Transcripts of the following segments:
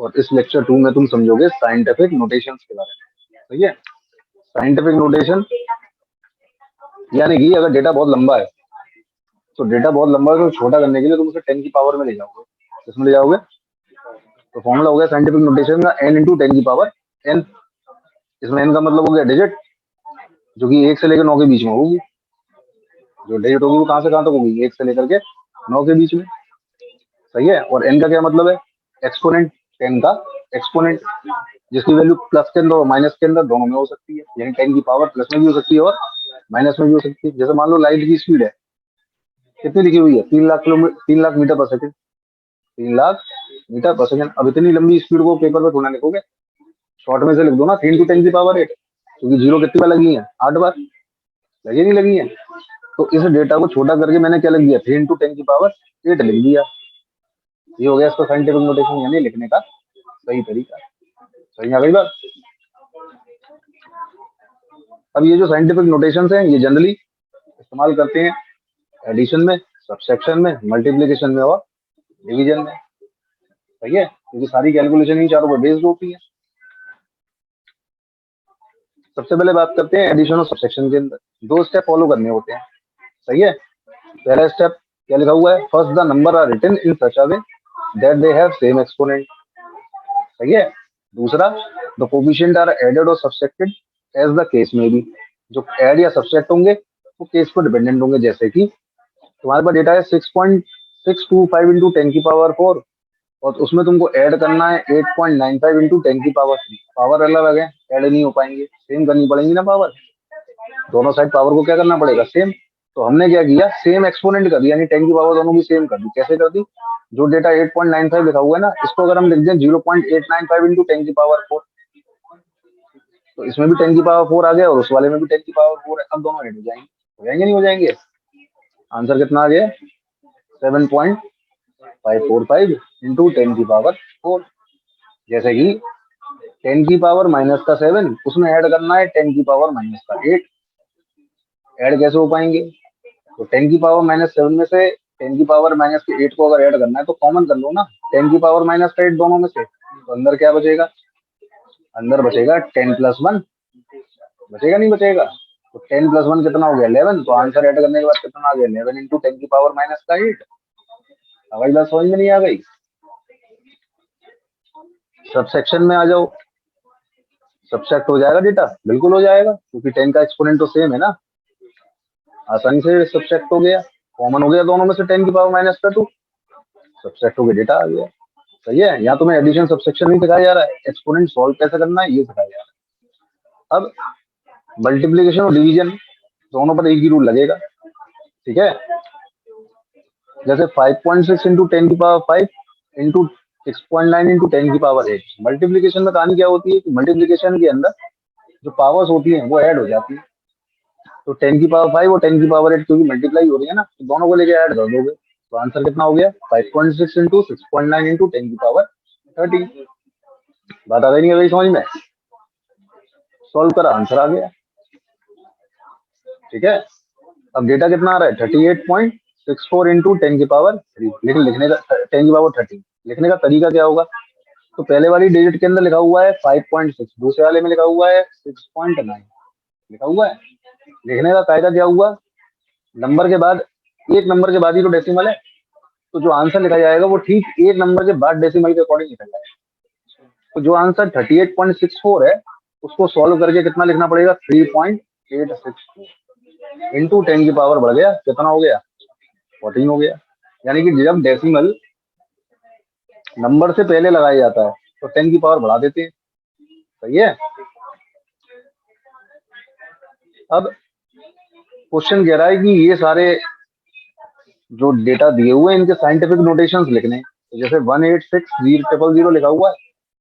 और इस लेक्चर 2 में तुम समझोगे साइंटिफिक नोटेशंस के बारे में। सही है। साइंटिफिक नोटेशन यानी कि अगर डेटा बहुत लंबा है तो छोटा करने के लिए तुम उसे 10 की पावर में ले जाओगे। किसमें ले जाओगे? तो फॉर्मूला हो गया साइंटिफिक नोटेशन का n इंटू 10 की पावर n। इसमें n का मतलब हो गया डिजिट, जो कि 1 से लेकर 9 के बीच में होगी। जो डिजिट होगी वो कहाँ से कहाँ तक होगी? 1 से लेकर के 9 के बीच में। सही है। और n का क्या मतलब है? एक्सपोनेंट। 10 का एक्सपोनेंट, जिसकी वैल्यू प्लस के अंदर और माइनस के अंदर दोनों में हो सकती है। यानी 10 की पावर प्लस में भी हो सकती है और माइनस में भी हो सकती है। जैसे मान लो लाइट की स्पीड है, कितनी लिखी हुई है? 3 लाख किलोमीटर, 3 लाख मीटर पर सेकंड। 3 लाख मीटर पर सेकंड। अब इतनी लंबी स्पीड को पेपर पे थोड़ा लिखोगे, शॉर्ट में से लिख दो ना 3 × 10 की पावर 8, क्योंकि जीरो कितनी बार लगी है? 8 बार लगी, नहीं लगी है? तो इस डेटा को छोटा करके मैंने क्या लिख दिया? 3 × 10 की पावर 8 लिख दिया। ये हो गया इसका साइंटिफिक नोटेशन, यानी लिखने का सही तरीका। सही है भाई बात। अब ये जो साइंटिफिक नोटेशंस हैं ये जनरली इस्तेमाल करते हैं एडिशन में, सब्सट्रैक्शन में, मल्टीप्लिकेशन में और डिवीजन में। सही है, क्योंकि सारी कैलकुलेशन ही चारों पर बेस्ड होती है। सबसे पहले बात करते हैं एडिशन और सब्सट्रैक्शन के अंदर 2 स्टेप फॉलो करने होते हैं। सही है। पहला स्टेप क्या लिखा हुआ है? First the number are written in such a way that they have same exponent. सही है। दूसरा, द कोफिशिएंट आर एडेड और सब्सट्रैक्टेड एज द केस में बी। जो ऐड या सब्सट्रैक्ट होंगे वो केस पर डिपेंडेंट होंगे। जैसे कि तुम्हारे पास डेटा है 6.625 इंटू 10 की पावर 4 और उसमें तुमको ऐड करना है 8.95 इंटू 10 की पावर 3। पावर अलग अलग है, ऐड नहीं हो पाएंगे, सेम करनी पड़ेंगी ना पावर। दोनों साइड पावर को क्या करना पड़ेगा? सेम। तो हमने क्या किया? सेम एक्सपोनेंट कर दिया, यानी 10 की पावर दोनों की सेम कर दी। कैसे कर दी? जो डेटा 8.95 लिखा हुआ है ना, इसको अगर हम लिख दें 0.895 इंटू 10 की पावर 4, तो इसमें भी 10 की पावर 4 आ गया और उस वाले में भी 10 की पावर 4 है। अब दोनों ऐड हो जाएंगे, हो जाएंगे नहीं हो जाएंगे? आंसर कितना आ गया? 7.545 इंटू 10 की पावर 4। जैसे कि 10 की पावर माइनस का 7, उसमें ऐड करना है 10 की पावर माइनस का 8। ऐड कैसे हो पाएंगे? तो 10 की पावर माइनस 7 में से 10 की पावर माइनस के 8 को अगर ऐड करना है तो कॉमन कर लो ना 10 की पावर माइनस का 8 दोनों में से। तो अंदर क्या बचेगा? अंदर बचेगा 10 + 1। बचेगा नहीं बचेगा? तो 10 + 1 कितना हो गया? 11। तो आंसर ऐड करने के बाद कितना आ गया? 11 इंटू 10 की पावर माइनस का 8। अगर बात समझ में नहीं आ गई? सबसेक्शन में आ जाओ। सब्सट्रैक्ट हो जाएगा डेटा? बिल्कुल हो जाएगा, क्योंकि 10 का एक्सपोनेंट तो सेम है ना। आसानी से सब्सट्रैक्ट हो गया, कॉमन हो गया दोनों में से 10 की पावर माइनस का 2। सब्सट्रैक्ट हो गया, डेटा आ गया। सही है। यहाँ तुम्हें एडिशन सब्सट्रैक्शन नहीं सिखाया जा रहा है, एक्सपोनेंट सॉल्व कैसे करना है ये सिखाया जा रहा है। अब मल्टीप्लीकेशन और डिवीजन दोनों पर एक ही रूल लगेगा। ठीक है। जैसे 5.6 इंटू 10 की पावर 5 इंटू 6.9 इंटू 10 की पावर 8। मल्टीप्लीकेशन में कहानी क्या होती है कि मल्टीप्लीकेशन के अंदर जो पावर्स होती हैं वो ऐड हो जाती है। तो 10 की पावर 5 और 10 की पावर 8 क्योंकि मल्टीप्लाई हो रही है ना, तो दोनों को लेके ऐड कर दोगे तो आंसर कितना हो गया? 5.6 इंटू 6.9 इंटू 10 की पावर 30। बात आ गई नहीं अभी समझ में? सॉल्व करा, आंसर आ गया। ठीक है। अब डेटा कितना आ रहा है? 38.64 इंटू 10 की पावर 3। लेकिन लिखने का 10 की पावर 30 लिखने का तरीका क्या होगा? तो पहले वाली डिजिट के अंदर लिखा हुआ है 5.6, दूसरे वाले में लिखा हुआ है 6.9 लिखा हुआ है। लिखने का कायदा क्या हुआ? नंबर के बाद, एक नंबर के बाद ही तो डेसिमल है, तो जो आंसर लिखा जाएगा वो ठीक एक नंबर के बाद डेसिमल के अकॉर्डिंग लिखा जाएगा। तो जो आंसर 38.64 है उसको सॉल्व करके कितना लिखना पड़ेगा? 3.864 इंटू 10 की पावर बढ़ गया, कितना हो गया? 14 हो गया। यानी कि जब डेसिमल नंबर से पहले लगाया जाता है तो 10 की पावर बढ़ा देते हैं। सही है। अब क्वेश्चन कह रहा है कि ये सारे जो डेटा दिए हुए हैं इनके साइंटिफिक नोटेशंस लिखने हैं। तो जैसे 186,000 लिखा हुआ है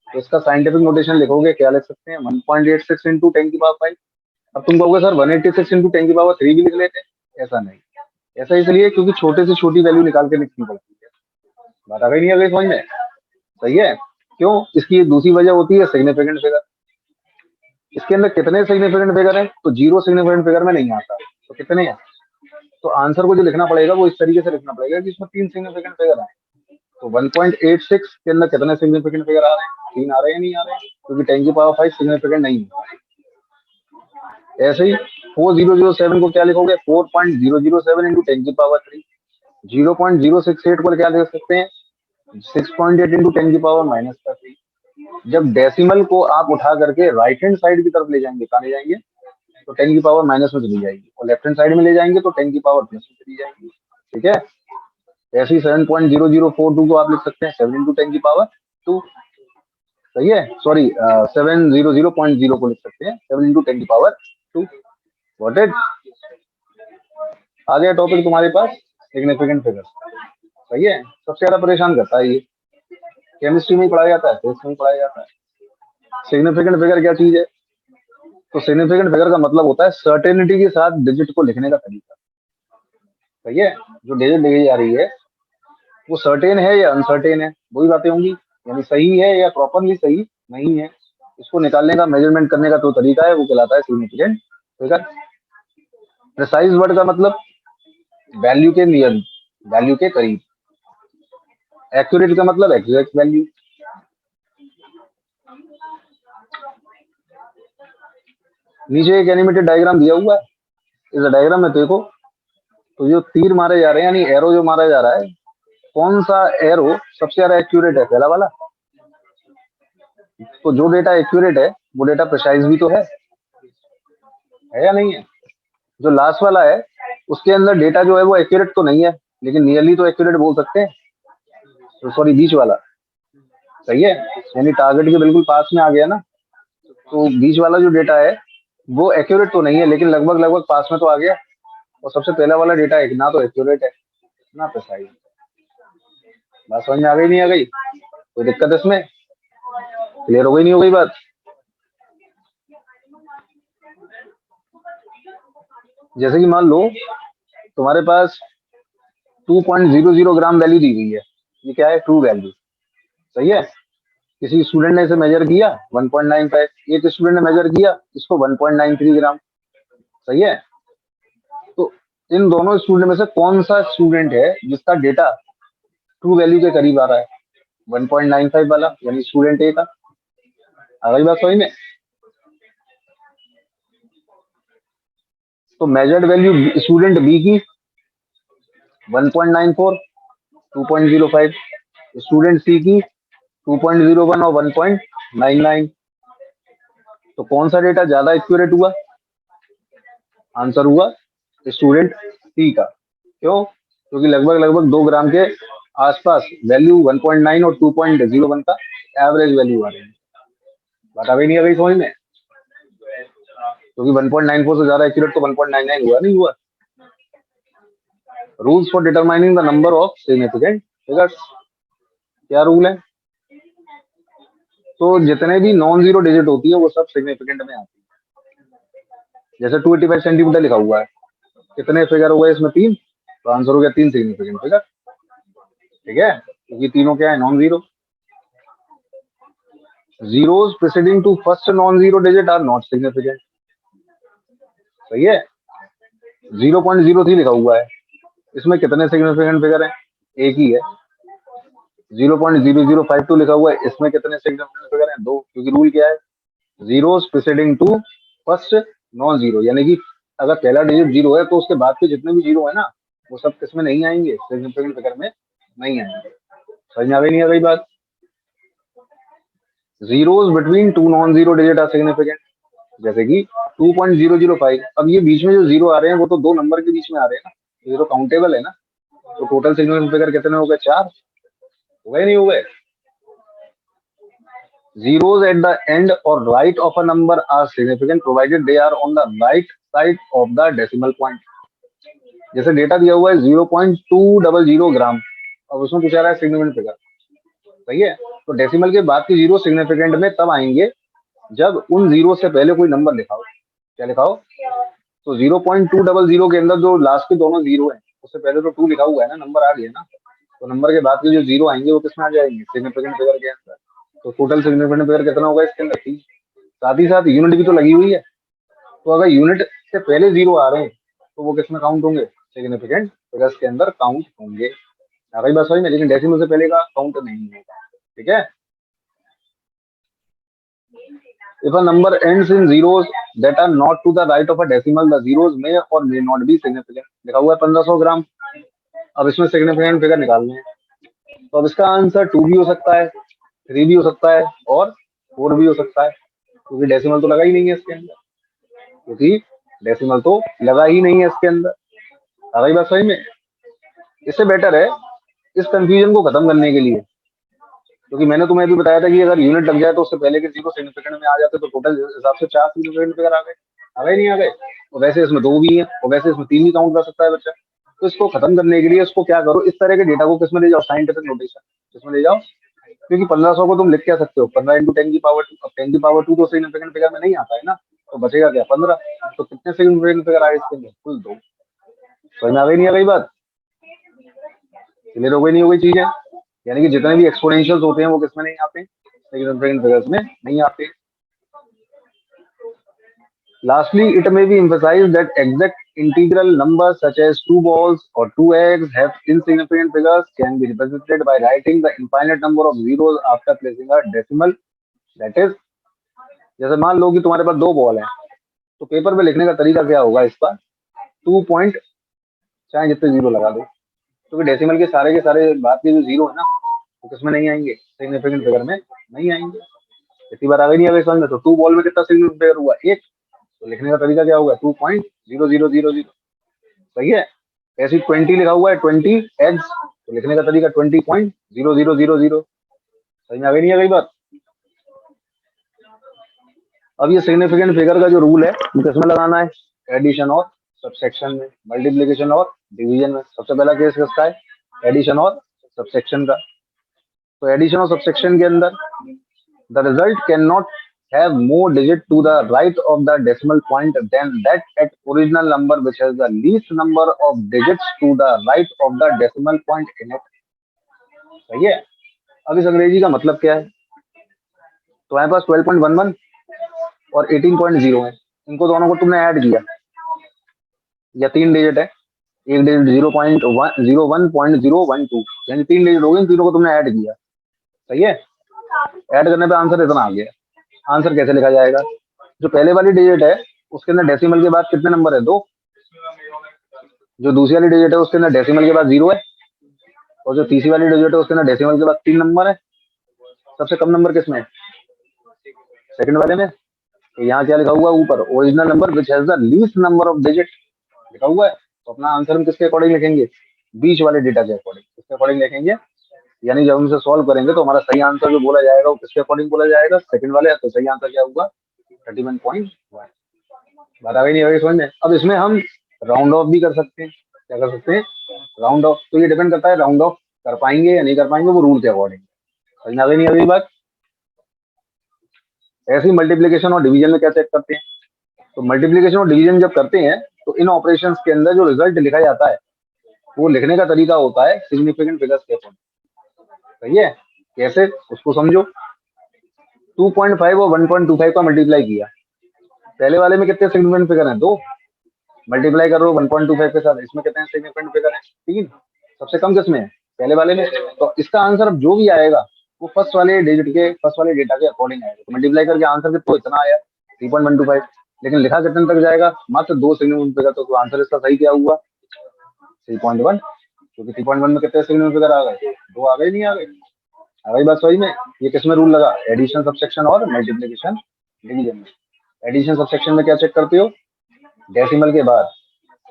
तो इसका साइंटिफिक नोटेशन लिखोगे, क्या लिख सकते हैं? 1.86 इंटू 10 की पावर 5। अब तुम कहोगे सर 186 इंटू 10 की पावर 3 भी लिख लेते हैं। ऐसा नहीं, ऐसा इसलिए क्योंकि छोटे से छोटी वैल्यू निकाल के लिखनी पड़ती है। बात आ गई नहीं आ गई समझ में? सही है। क्यों? इसकी एक दूसरी वजह होती है सिग्निफिकेंट फिगर। इसके अंदर कितने सिग्निफिकेंट फिगर है? तो 0 सिग्निफिकेंट फिगर में नहीं आता, तो कितने हैं? तो आंसर को जो लिखना पड़ेगा वो इस तरीके से लिखना पड़ेगा कि इसमें 3 सिग्निफिकेंट फिगर है। तो 1.86 के अंदर कितने सिग्निफिकेंट फिगर आ रहे हैं? 3 आ रहे हैं, नहीं आ रहे हैं, क्योंकि 10⁵ सिग्निफिकेंट नहीं है। ऐसे ही 4007 को क्या लिखोगे? 4.007 इंटू 10⁻3। 0.068 को क्या लिख सकते हैं? 6.8 इंटू 10⁻⁻3। जब डेसिमल को आप उठा करके राइट हैंड साइड की तरफ ले जाएंगे, कहाँ ले जाएंगे? तो 10⁻⁻ में चली जाएगी, और लेफ्ट हैंड साइड में ले जाएंगे तो 10⁻+ में चली जाएंगी। ठीक है, ऐसे ही 7.0042 को आप लिख सकते हैं 7 इंटू 10⁻²। सही है, सॉरी 700.0 को लिख सकते हैं 7 इंटू 10⁻²। वॉट इट, आ गया टॉपिक तुम्हारे पास सिग्निफिकेंट फिगर। सही है, सबसे ज्यादा परेशान करता है ये, केमिस्ट्री में ही पढ़ाया जाता है, फिजिक्स में ही पढ़ाया जाता है। सिग्निफिकेंट फिगर क्या चीज है? तो सिग्निफिकेंट फिगर का मतलब होता है सर्टेनिटी के साथ डिजिट को लिखने का तरीका। सही है, जो डिजिट लिखी जा रही है वो सर्टेन है या अनसर्टेन है, वही बातें होंगी। यानी सही है या प्रॉपरली सही नहीं है, इसको निकालने का, मेजरमेंट करने का जो तरीका है वो कहलाता है सिग्निफिकेंट फिगर। प्रिसाइज वर्ड का मतलब वैल्यू के नियर, वैल्यू के करीब। एक्यूरेट का मतलब एग्जैक्ट वैल्यू। नीचे एक एनिमेटेड डायग्राम दिया हुआ है, इस डायग्राम में देखो तो जो तीर मारे जा रहे हैं, यानी एरो जो मारा जा रहा है, कौन सा एरो सबसे ज्यादा एक्यूरेट है? पहला वाला। तो जो डेटा एक्यूरेट है वो डेटा प्रिसाइज भी तो है या नहीं है? जो लास्ट वाला है उसके अंदर डेटा जो है वो एक्यूरेट तो नहीं है, लेकिन नियरली तो एक्यूरेट बोल सकते हैं। तो सॉरी, बीच वाला। सही है, यानी टारगेट के बिल्कुल पास में आ गया ना। तो बीच वाला जो डेटा है वो एक्यूरेट तो नहीं है, लेकिन लगभग लगभग पास में तो आ गया। और सबसे पहला वाला डेटा एक ना तो एक्यूरेट है ना प्रिसाइज। बात समझ में आ गई, नहीं आ गई? कोई दिक्कत है इसमें? क्लियर हो गई, नहीं हो गई बात? जैसे कि मान लो तुम्हारे पास 2.00 ग्राम वैल्यू दी गई है, ये क्या है? True value. सही है, किसी स्टूडेंट ने इसे मेजर किया 1.95, एक स्टूडेंट ने मेजर किया इसको 1.93 ग्राम। सही है, तो इन दोनों स्टूडेंट में से कौन सा स्टूडेंट है जिसका डेटा ट्रू वैल्यू के करीब आ रहा है? 1.95 वाला, यानी स्टूडेंट ए का। आ गई बात समझ में? तो मेजर्ड वैल्यू स्टूडेंट बी की 1.94, 2.05, स्टूडेंट सी की 2.01 और 1.99। तो कौन सा डेटा ज्यादा एक्यूरेट हुआ? आंसर हुआ स्टूडेंट सी का। क्यों? क्योंकि लगभग लगभग 2 ग्राम के आसपास वैल्यू 1.9 और 2.01 का एवरेज वैल्यू आ रही है। बात आ गई, नहीं आ गई समझ में? क्योंकि 1.94 से ज्यादा एक्यूरेट तो 1.99 हुआ, नहीं हुआ? Rules for determining the number of significant figures. क्या रूल है? तो जितने भी नॉन जीरो डिजिट होती है वो सब सिग्निफिकेंट में आती है। जैसे 285 सेंटीमीटर लिखा हुआ है, कितने फिगर हो गए इसमें? 3। तो आंसर हो गया 3 सिग्निफिकेंट फिगर। ठीक है, क्योंकि तीनों क्या है? Non zero. Zeros preceding to first non zero digit are not significant. सही है, 0.03 लिखा हुआ है, इसमें कितने सिग्निफिकेंट फिगर हैं? एक ही है। 0.0052 लिखा हुआ है, इसमें कितने सिग्निफिकेंट फिगर हैं? 2, क्योंकि रूल क्या है? Zeros preceding to first non zero, यानी कि अगर पहला डिजिट जीरो है तो उसके बाद के जितने भी जीरो है ना, वो सब किसमें नहीं आएंगे? सिग्निफिकेंट फिगर में नहीं आएंगे। समझ में आ गई, नहीं आ गई बात? Zeros between two non zero digit are significant. जैसे कि 2.005, अब ये बीच में जो जीरो आ रहे हैं वो तो 2 नंबर के बीच में आ रहे हैं ना, ये तो काउंटेबल है ना। तो टोटल सिग्निफिकेंट फिगर कितने हो गए? 4 हो गए, नहीं हो गए? Zeros at the end or right of a number are significant provided they are on the right side of the decimal point. जैसे डेटा दिया हुआ है 0.200 ग्राम, अब उसमें पूछा रहा है सिग्निफिकेंट फिगर। सही है, तो डेसिमल के बाद के जीरो सिग्निफिकेंट में तब आएंगे जब उन जीरो से पहले कोई नंबर लिखाओ। क्या लिखाओ? तो 0.200 के अंदर जो लास्ट के दोनों जीरो है उससे पहले तो 2 लिखा हुआ है ना, नंबर आ गया ना। तो नंबर के बाद के जो जीरो आएंगे वो किसमें आ जाएंगे? सिग्निफिकेंट फिगर के अंदर। तो टोटल सिग्निफिकेंट फिगर कितना होगा इसके अंदर? 3। साथ ही साथ यूनिट भी तो लगी हुई है, तो अगर यूनिट से पहले जीरो आ रहे हैं तो वो किसमें काउंट होंगे? सिग्निफिकेंट फिगर्स के अंदर काउंट होंगे। आ गई बात समझ में, लेकिन डेसिमल से पहले का काउंट नहीं होगा, ठीक है। If a number ends in zeros that are not to the right of a decimal, the zeros may or may not be significant. लिखा हुआ है 1500 ग्राम। अब इसमें सिग्निफिकेंट फिगर निकालने हैं, तो अब इसका आंसर 2 भी हो सकता है, 3 भी हो सकता है और 4 भी हो सकता है, क्योंकि डेसिमल तो लगा ही नहीं है इसके अंदर, क्योंकि डेसिमल तो लगा ही नहीं है इसके अंदर। आ गई बात सही में। इससे बेटर है इस कंफ्यूजन को खत्म करने के लिए, क्योंकि मैंने तुम्हें अभी बताया था कि अगर यूनिट लग जाए तो उससे पहले के जीरो सिग्निफिकेंट में आ जाते, तो टोटल हिसाब से 4 सिग्निफिकेंट फिगर आ गए नहीं आ गए। और वैसे इसमें 2 भी है और वैसे इसमें 3 भी काउंट कर सकता है बच्चा। तो इसको खत्म करने के लिए इसको क्या करो, इस तरह के डेटा को किसमें ले जाओ, साइंटिफिक नोटेशन, किसमें ले जाओ, क्योंकि 1500 को तुम लिख क्या सकते हो, 15 इंटू 10 की पावर 2। अब 10 की पावर 2 तो सिग्निफिकेंट फिगर में नहीं आता है ना, तो बचेगा क्या, 15। तो कितने सिग्निफिकेंट फिगर आए इसके अंदर, कुल 2। समझ में आ गई नहीं आ गई बात, क्लियर हो गई नहीं हो गई चीज है। यानी कि जितने भी एक्सपोनेंशियल्स होते हैं वो किसमें नहीं आते, सिग्निफिकेंट फिगर्स में नहीं आते। Lastly, it may be emphasized that exact integral numbers such as 2 balls or 2 eggs have insignificant figures can be represented by writing the infinite number of zeros after placing a decimal. That is, जैसे मान लो कि तुम्हारे पास 2 ball है, तो paper पे लिखने का तरीका क्या होगा इसका, 2 पॉइंट चाहे जितने जीरो लगा दो, क्योंकि डेसिमल के सारे बात के जो जीरो है ना, वो किसमें नहीं आएंगे, सिग्निफिकेंट फिगर में नहीं आएंगे। इतनी बार आ गई नहीं आ गई समझ में। तो 2 बॉल में कितना सिग्निफिकेंट फिगर हुआ, 1, तो लिखने का तरीका क्या होगा, 2.0000। सही है। ऐसे 20 लिखा हुआ है, 20 एग्स, तो लिखने का तरीका 20.0000। समझ में आ गई नहीं आ गई बात। अब ये सिग्निफिकेंट फिगर का जो रूल है वो किसमें लगाना है, एडिशन और सबसेक्शन में, मल्टीप्लीकेशन और डिवीजन में। सबसे पहला केस किसका है, एडिशन और सबसेक्शन का। तो एडिशन और सबसेक्शन के अंदर the result cannot have more digit to the right of the decimal point than that at original number which has the least number of digits to the right of the decimal point in it। सही है। अब इस अंग्रेजी का मतलब क्या है, तो हमारे पास 12.11 और 18.0 है, इनको दोनों को तुमने ऐड किया, या 3 डिजिट है, एक डिजिट 0.01.012, यानी 3 डिजिट हो गए, इन तीनों को तुमने ऐड किया। सही है। ऐड करने पे आंसर इतना आ गया। आंसर कैसे लिखा जाएगा, जो पहले वाली डिजिट है उसके अंदर डेसिमल के बाद कितने नंबर है, 2। जो दूसरी वाली डिजिट है उसके अंदर डेसिमल के बाद 0 है, और जो तीसरी वाली डिजिट है उसके अंदर डेसिमल के बाद 3 नंबर है। सबसे कम नंबर किसमें है, सेकंड वाले में। तो यहाँ क्या लिखा हुआ है ऊपर, original number which has the least number of digit लिखा हुआ है। तो अपना आंसर हम किसके अकॉर्डिंग लिखेंगे, बीच वाले डेटा के अकॉर्डिंग, किसके अकॉर्डिंग लिखेंगे, यानी जब हम इसे सॉल्व करेंगे तो हमारा सही आंसर जो बोला जाएगा वो किसके अकॉर्डिंग बोला जाएगा, सेकंड वाले। तो सही आंसर क्या होगा, 31.1। बात आ गई नहीं आ गई समझ में। अब इसमें हम राउंड ऑफ भी कर सकते हैं, क्या कर सकते हैं, राउंड ऑफ। तो ये डिपेंड करता है राउंड ऑफ कर पाएंगे या नहीं कर पाएंगे, वो रूल के अकॉर्डिंग। समझ में आ गई नहीं आ गई बात। ऐसी मल्टीप्लीकेशन और डिवीजन में क्या चेक करते हैं, तो मल्टीप्लीकेशन और डिवीजन जब करते हैं तो इन ऑपरेशंस के अंदर जो रिजल्ट लिखा जाता है वो लिखने का तरीका होता है सिग्निफिकेंट फिगर्स के अकॉर्डिंग। सही है। कैसे, उसको समझो। 2.5 और 1.25 का मल्टीप्लाई किया, पहले वाले में कितने सिग्निफिकेंट फिगर हैं, 2, मल्टीप्लाई करो 1.25 के साथ, इसमें कितने सिग्निफिकेंट फिगर है, 3। सबसे कम किसमें है, पहले वाले में। तो इसका आंसर अब जो भी आएगा वो फर्स्ट वाले डिजिट के, फर्स्ट वाले डेटा के अकॉर्डिंग आएगा। तो मल्टीप्लाई करके आंसर कितना इतना आया, 3.125। लेकिन लिखा कितने तक जाएगा, मात्र 2 सिग्निफिकेंट फिगर। तो आंसर इसका सही क्या हुआ, 3.1, क्योंकि 3.1 में कितने सिग्निफिकेंट फिगर आ गए, 2 आ गए नहीं आ गए। आ गई बात सही में। ये किसमें रूल लगा, एडिशन सबसेक्शन और मल्टीप्लिकेशन डिवीजन में। एडिशन सबसेक्शन में क्या चेक करते हो, डेसिमल के बाद,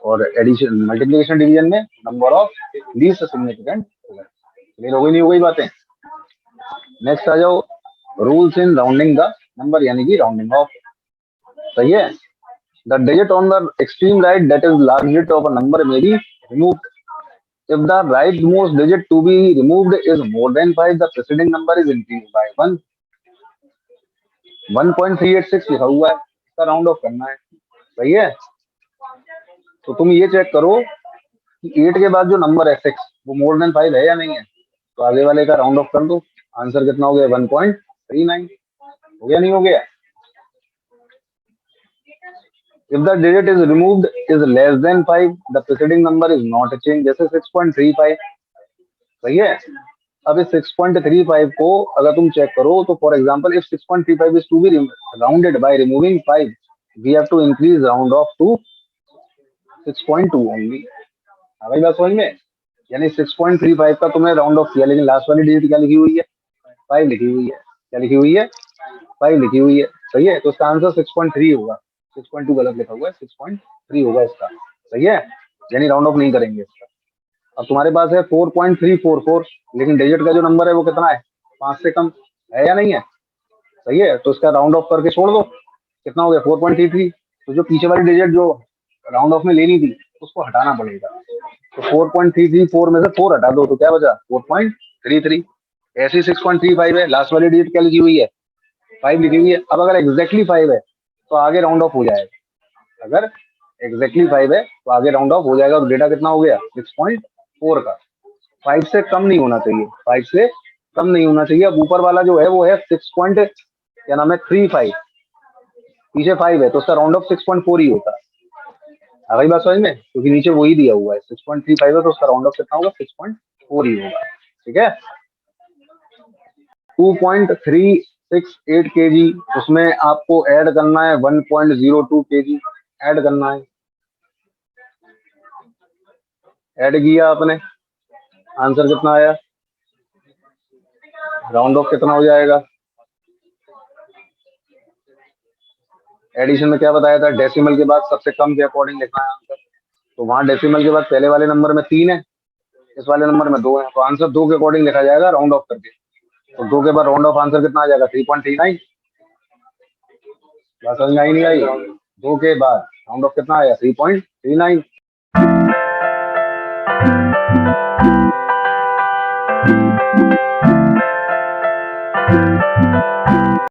और एडिशन मल्टीप्लिकेशन डिवीजन में number of least significant. Clear हो गई नहीं हो गई बातें। नेक्स्ट आ जाओ, rules in rounding the number, यानी कि राउंडिंग ऑफ। सही है। The digit on the extreme right that is large digit of a number may be removed if the rightmost digit to be removed is more than 5, the preceding number is increased by 1। 1.386 लिखा हुआ है, इसका round of करना है। सही है। तो तुम ये चेक करो कि 8 के बाद जो नंबर है 6 वो मोर देन 5 है या नहीं है। तो आगे वाले का राउंड ऑफ कर दो, आंसर कितना हो गया, 1.39। हो गया नहीं हो गया। If the digit is removed is less than 5, the preceding number is not changed। जैसे 6.35, सही है। अब इस 6.35 को अगर तुम चेक करो तो for example if 6.35 is to be rounded by removing 5 we have to increase round off to 6.2 only. आ गई बात समझ में? यानी 6.35 का तुमने राउंड ऑफ किया लेकिन लास्ट वाली डिजिट क्या लिखी हुई है? 5 लिखी हुई है। क्या लिखी हुई है? 5 लिखी हुई है। सही है, तो इसका आंसर 6.3 होगा। 6.2 गलत लिखा हुआ है, 6.3 होगा इसका। सही है, यानी राउंड ऑफ नहीं करेंगे इसका। अब तुम्हारे पास है 4.344 लेकिन डिजिट का जो नंबर है वो कितना है? 5 से कम है या नहीं है? सही है, तो इसका राउंड ऑफ करके छोड़ दो। कितना हो गया? 4.33। तो जो पीछे वाली डिजिट जो राउंड ऑफ में लेनी थी उसको हटाना पड़ेगा। तो 4.334 में से 4 हटा दो तो क्या बचा? 4.33। ऐसी 6.35 है, लास्ट वाली डिजिट क्या लिखी हुई है? 5 लिखी हुई है। अब अगर एग्जैक्टली 5 है तो आगे राउंड ऑफ हो जाएगा। अगर एग्जैक्टली 5 है तो आगे राउंड ऑफ हो जाएगा। और डेटा कितना हो गया? 6.4 का। 5 से कम नहीं होना चाहिए, 5 से कम नहीं होना चाहिए। अब ऊपर वाला जो है वो है 6 पॉइंट क्या नाम है 35, पीछे 5 है तो उसका राउंड ऑफ 6.4 ही होता है। आ गई बात समझ में? क्योंकि नीचे वही दिया हुआ है 6.35 है तो उसका राउंड ऑफ कितना होगा? 6.4 ही होगा। ठीक है। 2.368 केजी, उसमें आपको ऐड करना है 1.02 केजी। ऐड करना है, ऐड किया आपने, आंसर कितना आया? राउंड ऑफ कितना हो जाएगा? एडिशन में क्या बताया था? डेसिमल के बाद सबसे कम के अकॉर्डिंग लिखना है आंसर। तो वहां डेसिमल के बाद पहले वाले नंबर में 3 है, इस वाले नंबर में 2 है, तो आंसर 2 के अकॉर्डिंग लिखा जाएगा राउंड ऑफ करके। तो 2 के बाद राउंड ऑफ आंसर कितना आ जाएगा? 3.39। बात समझ में आई नहीं आई? 2 के बाद राउंड ऑफ कितना आया? 3.39।